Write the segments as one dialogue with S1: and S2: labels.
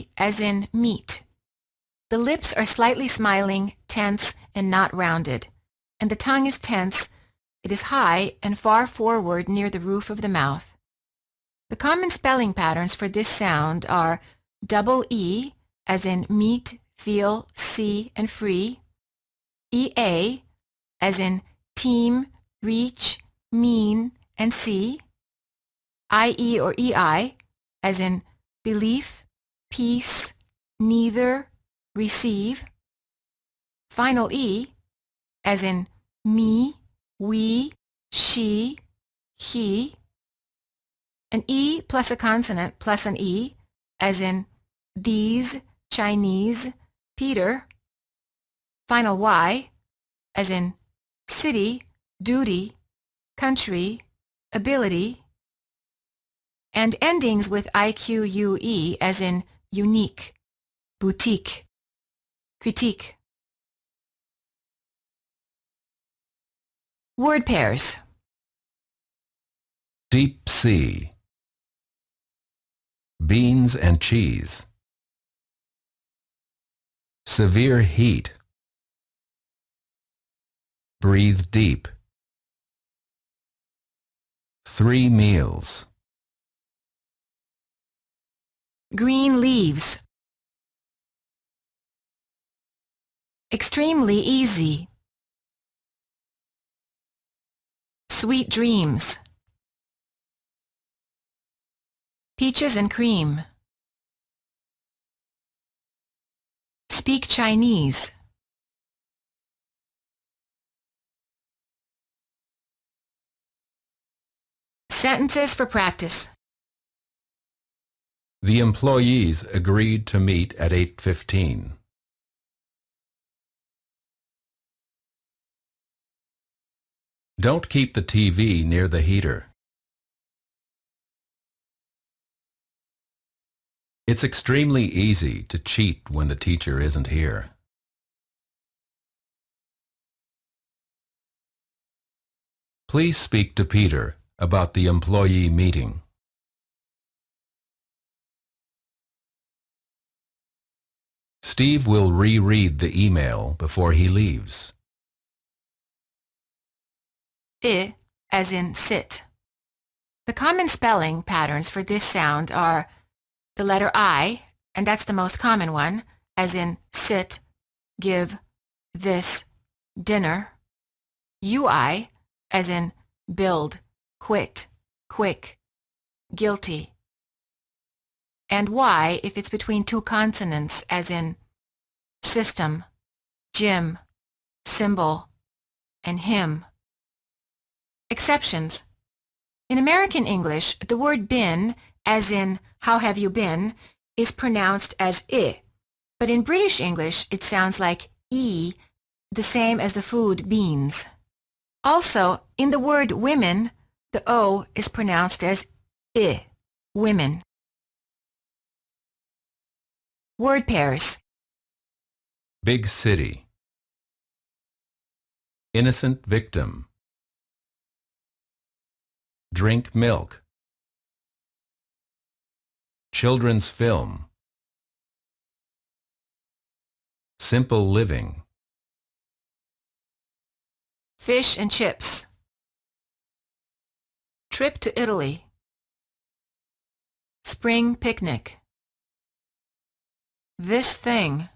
S1: E as in meat. The lips are slightly smiling, tense, and not rounded, and the tongue is tense. It is high and far forward near the roof of the mouth. The common spelling patterns for this sound are double E as in meet, feel, see, and free, EA as in team, reach, mean, and see, IE or EI as in belief, peace, neither, receive, final E as in me, we, she, he, an E plus a consonant plus an E as in these, Chinese, Peter, final Y as in city, duty, country, ability, and endings with IQUE as in unique, boutique, critique. Word pairs.
S2: Deep sea. Beans and cheese. Severe heat. Breathe deep. 3 meals.
S1: Green leaves. Extremely easy. Sweet dreams. Peaches and cream. Speak Chinese. Sentences for practice.
S2: The employees agreed to meet at 8:15. Don't keep the TV near the heater. It's extremely easy to cheat when the teacher isn't here. Please speak to Peter about the employee meeting. Steve will reread the email before he leaves.
S1: I as in sit. The common spelling patterns for this sound are the letter I, and that's the most common one, as in sit, give, this, dinner. UI as in build, quit, quick, guilty. And Y if it's between two consonants, as in system, gym, symbol, and hymn. Exceptions. In American English, the word been, as in how have you been, is pronounced as I, but in British English it sounds like E, the same as the food beans. Also, in the word women, the O is pronounced as I, women. Word pairs.
S2: Big city. Innocent victim. Drink milk. Children's film. Simple living.
S1: Fish and chips. Trip to Italy. Spring picnic. This thing.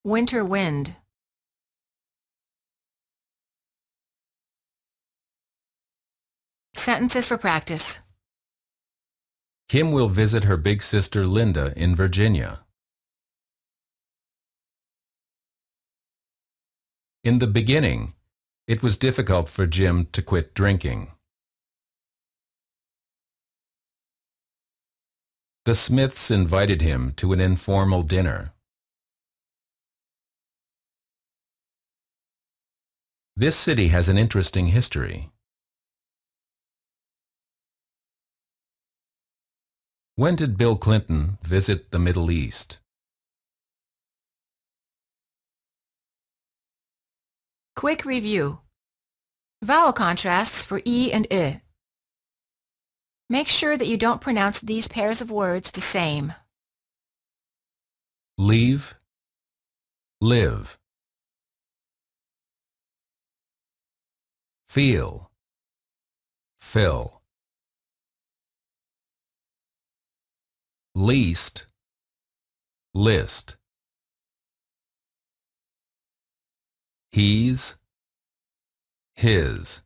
S1: Winter wind. Sentences for practice.
S2: Kim will visit her big sister Linda in Virginia. In the beginning, it was difficult for Jim to quit drinking. The Smiths invited him to an informal dinner. This city has an interesting history. When did Bill Clinton visit the Middle East?
S1: Quick review. Vowel contrasts for E and I. Make sure that you don't pronounce these pairs of words the same.
S2: leave, live. Feel, fill. Least, list. He's, his.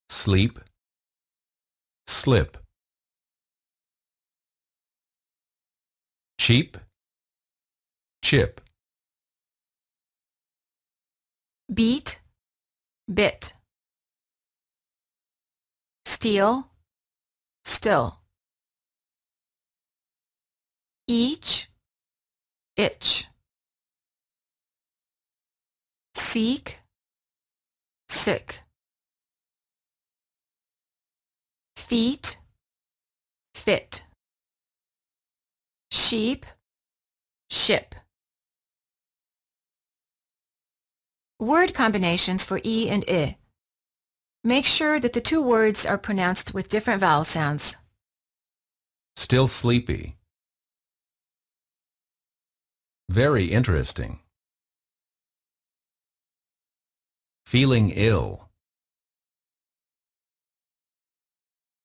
S2: Sleep, slip. Cheap, chip.
S1: Beat, bit. Steal, still. Each, itch. Seek, sick. Feet, fit. Sheep, ship. Word combinations for E and I. Make sure that the two words are pronounced with different vowel sounds.
S2: Still sleepy. Very interesting. Feeling ill.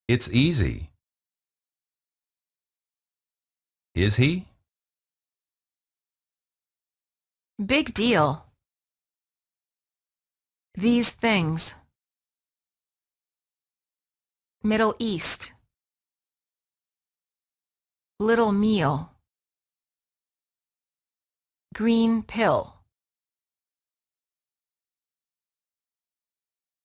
S2: It's easy. Is he?
S1: Big deal. These things. Middle East. Little meal. Green pill.